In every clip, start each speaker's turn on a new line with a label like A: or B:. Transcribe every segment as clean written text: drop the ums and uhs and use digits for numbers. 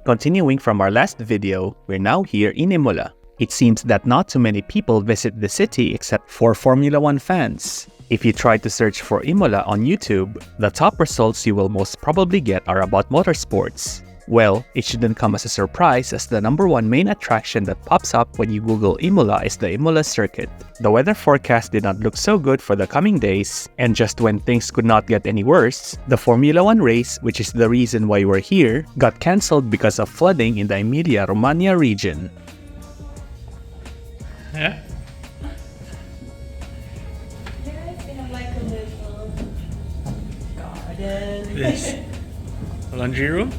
A: Continuing from our last video, we're now here in Imola. It seems that not too many people visit the city except for Formula 1 fans. If you try to search for Imola on YouTube, the top results you will most probably get are about motorsports. Well, it shouldn't come as a surprise as the number one main attraction that pops up when you Google Imola is the Imola circuit. The weather forecast did not look so good for the coming days, and just when things could not get any worse, the Formula 1 race, which is the reason why we're here, got cancelled because of flooding in the Emilia-Romagna region.
B: Yeah?
C: Yes, they have like a little garden.
B: This laundry room?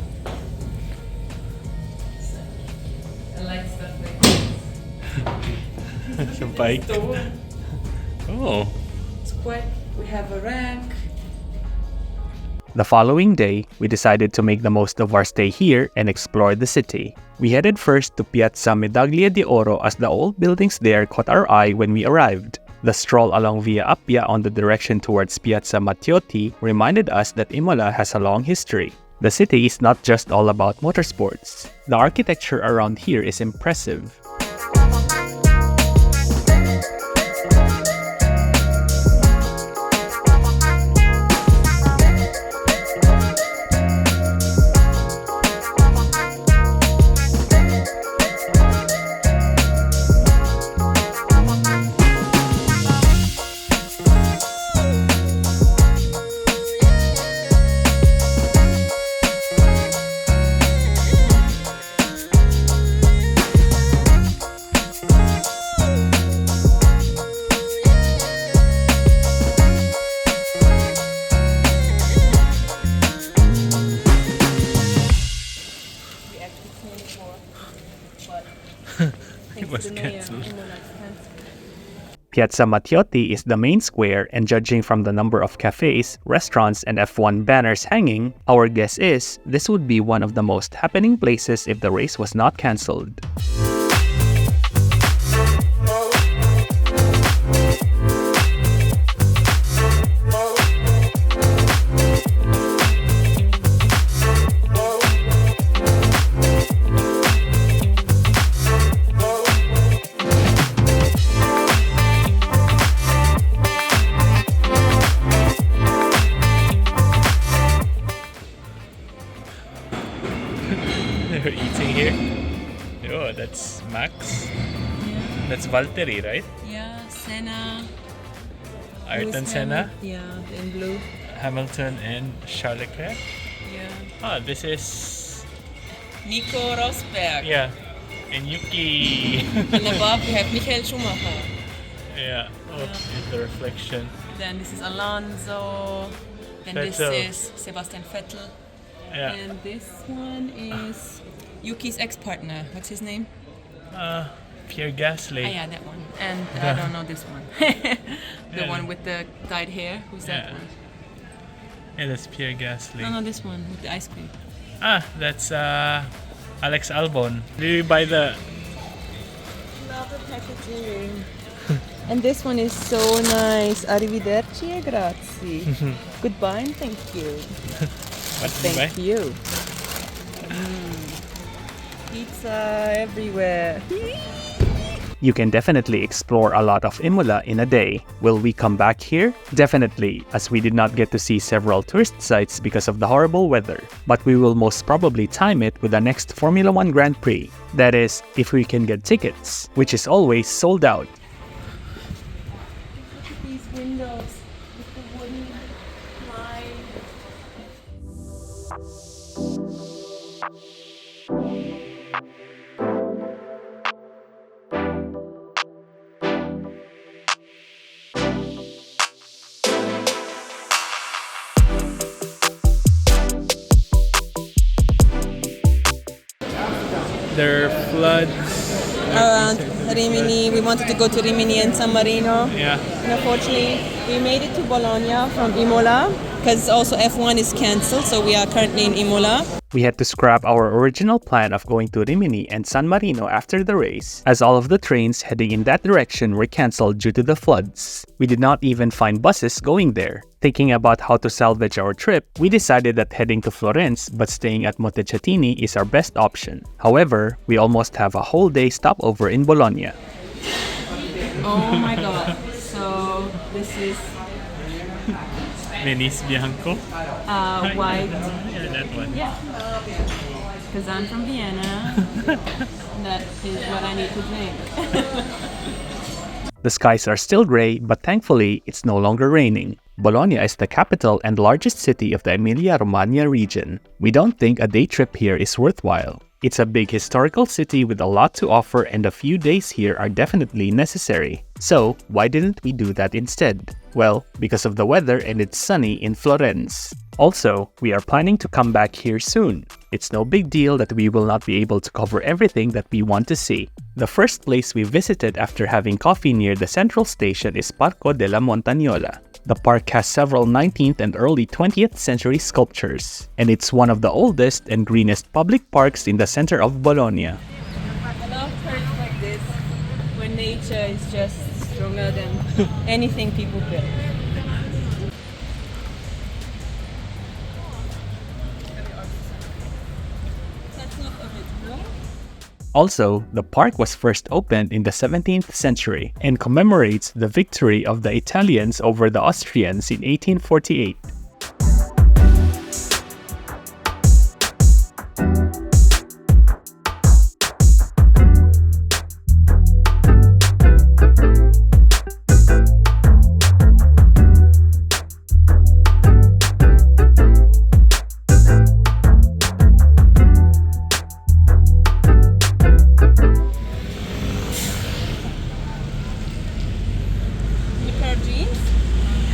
C: I like stuff like this.
B: Some bike. Oh.
C: It's quite, we have a rack.
A: The following day, we decided to make the most of our stay here and explore the city. We headed first to Piazza Medaglie di Oro as the old buildings there caught our eye when we arrived. The stroll along Via Appia on the direction towards Piazza Matteotti reminded us that Imola has a long history. The city is not just all about motorsports. The architecture around here is impressive.
B: It was cancelled.
A: Piazza Matteotti is the main square, and judging from the number of cafes, restaurants, and F1 banners hanging, our guess is this would be one of the most happening places if the race was not cancelled.
B: They're eating here. Oh, that's Max.
C: Yeah.
B: That's Valtteri, right?
C: Yeah, Senna.
B: Ayrton
C: Lewis
B: Senna,
C: Yeah, in blue.
B: Hamilton, and Charles Leclerc.
C: Yeah.
B: Ah, this is...
C: Nico Rosberg.
B: Yeah. And Yuki.
C: And above we have Michael Schumacher.
B: Yeah. Oh, and the reflection.
C: Then this is Alonso. Then this
B: Vettel.
C: is Sebastian Vettel.
B: Yeah.
C: And this one is Yuki's ex-partner. What's his name?
B: Pierre Gasly.
C: Ah, yeah, that one. And I don't know this one. The
B: Yeah.
C: one with the dyed hair. Who's that
B: Yeah.
C: one?
B: Yeah, that's Pierre Gasly.
C: No, this one with the ice cream.
B: Ah, that's Alex Albon. Did you buy the...
C: Love the packaging. And this one is so nice. Arrivederci e grazie. Goodbye and thank you.
B: What did you buy?
C: Thank you. Pizza everywhere.
A: You can definitely explore a lot of Imola in a day. Will we come back here? Definitely, as we did not get to see several tourist sites because of the horrible weather. But we will most probably time it with the next Formula 1 Grand Prix. That is, if we can get tickets, which is always sold out.
C: Look at these windows with the wooden line.
B: There are floods.
C: Around Rimini, we wanted to go to Rimini and San Marino.
B: Yeah.
C: And unfortunately, we made it to Bologna from Imola because also F1 is cancelled, so we are currently in Imola.
A: We had to scrap our original plan of going to Rimini and San Marino after the race, as all of the trains heading in that direction were cancelled due to the floods. We did not even find buses going there. Thinking about how to salvage our trip, we decided that heading to Florence but staying at Montecatini is our best option. However, we almost have a whole day stopover in Bologna.
C: Oh my god. So this is
B: Venice Bianco.
C: white.
B: Yeah, that one.
C: Yeah. Because I'm from Vienna. That is what I need to drink.
A: The skies are still gray, but thankfully, it's no longer raining. Bologna is the capital and largest city of the Emilia-Romagna region. We don't think a day trip here is worthwhile. It's a big historical city with a lot to offer, and a few days here are definitely necessary. So, why didn't we do that instead? Well, because of the weather and it's sunny in Florence. Also, we are planning to come back here soon. It's no big deal that we will not be able to cover everything that we want to see. The first place we visited after having coffee near the central station is Parco della Montagnola. The park has several 19th and early 20th century sculptures, and it's one of the oldest and greenest public parks in the center of Bologna.
C: I love parks like this, where nature is just stronger than anything people build. That's not original.
A: Also, the park was first opened in the 17th century and commemorates the victory of the Italians over the Austrians in 1848.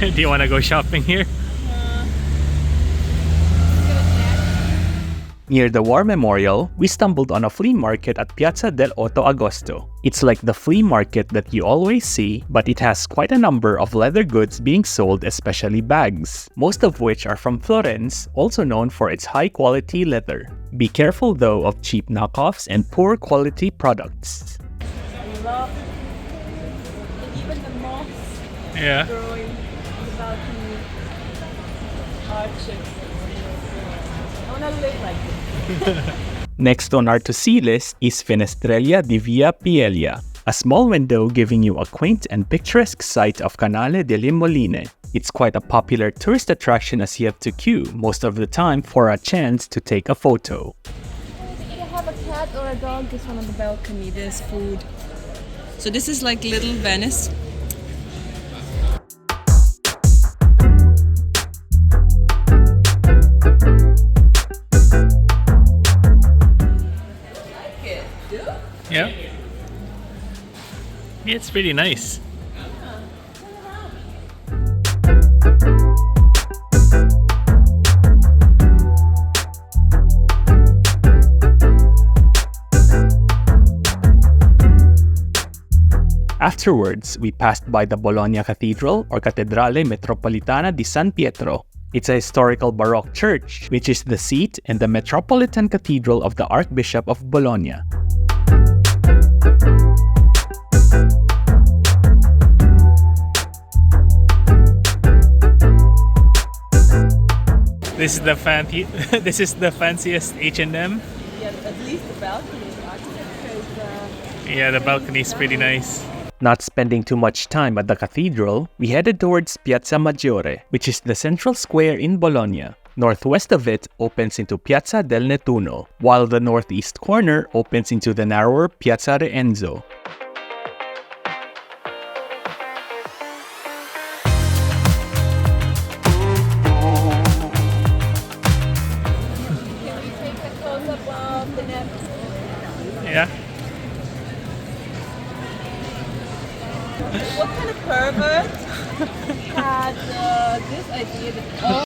B: Do you want to go shopping here?
A: Near the War Memorial, we stumbled on a flea market at Piazza VIII Agosto. It's like the flea market that you always see, but it has quite a number of leather goods being sold, especially bags, most of which are from Florence, also known for its high-quality leather. Be careful though of cheap knockoffs and poor quality products.
C: I love and even the moss
B: Yeah.
C: growing on the balcony arches. I want to live like this.
A: Next on our to-see list is Finestrella di Via Piella, a small window giving you a quaint and picturesque sight of Canale delle Moline. It's quite a popular tourist attraction as you have to queue most of the time for a chance to take a photo.
C: If you have a cat or a dog, this one on the balcony, there's food. So this is like little Venice.
B: Yeah. Yeah, it's pretty nice.
A: Afterwards, we passed by the Bologna Cathedral or Cattedrale Metropolitana di San Pietro. It's a historical Baroque church, which is the seat and the Metropolitan Cathedral of the Archbishop of Bologna.
B: This is the this is the fanciest H&M.
C: Yeah, at least the balcony architecture is
B: Yeah, the balcony is pretty nice.
A: Not spending too much time at the cathedral, we headed towards Piazza Maggiore, which is the central square in Bologna. Northwest of it opens into Piazza del Nettuno, while the northeast corner opens into the narrower Piazza Re Enzo.
C: Can we take a close-up of the net?
B: Yeah.
C: What kind of pervert had this idea that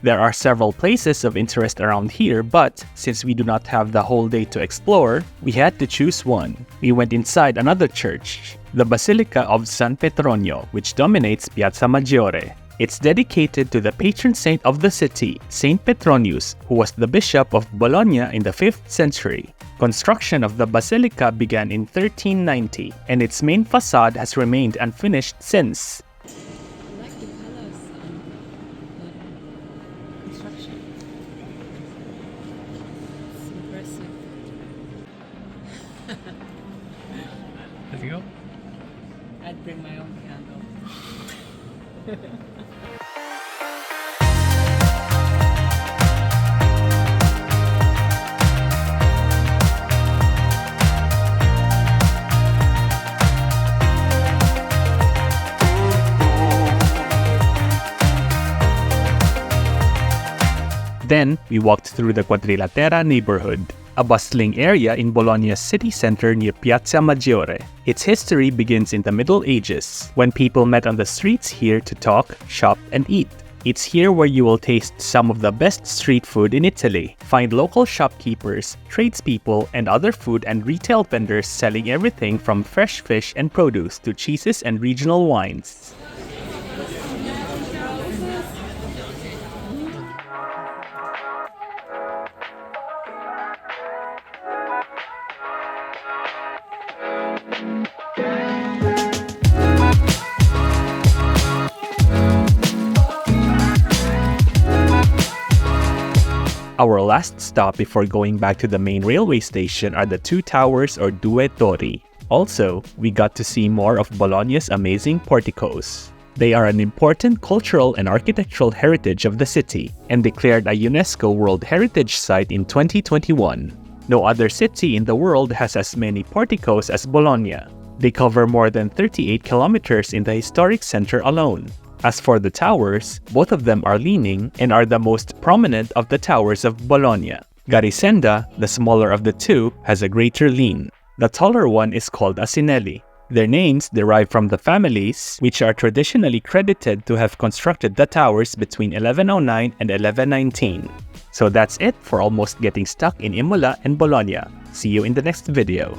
A: There are several places of interest around here, but since we do not have the whole day to explore, we had to choose one. We went inside another church, the Basilica of San Petronio, which dominates Piazza Maggiore. It's dedicated to the patron saint of the city, Saint Petronius, who was the bishop of Bologna in the 5th century. Construction of the basilica began in 1390, and its main facade has remained unfinished since.
C: I like the colors on the construction. It's impressive.
B: Let's go.
C: I'd bring my own candle.
A: Then, we walked through the Quadrilatera neighborhood, a bustling area in Bologna's city center near Piazza Maggiore. Its history begins in the Middle Ages, when people met on the streets here to talk, shop, and eat. It's here where you will taste some of the best street food in Italy, find local shopkeepers, tradespeople, and other food and retail vendors selling everything from fresh fish and produce to cheeses and regional wines. Our last stop before going back to the main railway station are the two towers or due torri. Also, we got to see more of Bologna's amazing porticos. They are an important cultural and architectural heritage of the city and declared a UNESCO World Heritage Site in 2021. No other city in the world has as many porticos as Bologna. They cover more than 38 kilometers in the historic center alone. As for the towers, both of them are leaning and are the most prominent of the towers of Bologna. Garisenda, the smaller of the two, has a greater lean. The taller one is called Asinelli. Their names derive from the families, which are traditionally credited to have constructed the towers between 1109 and 1119. So that's it for almost getting stuck in Imola and Bologna. See you in the next video.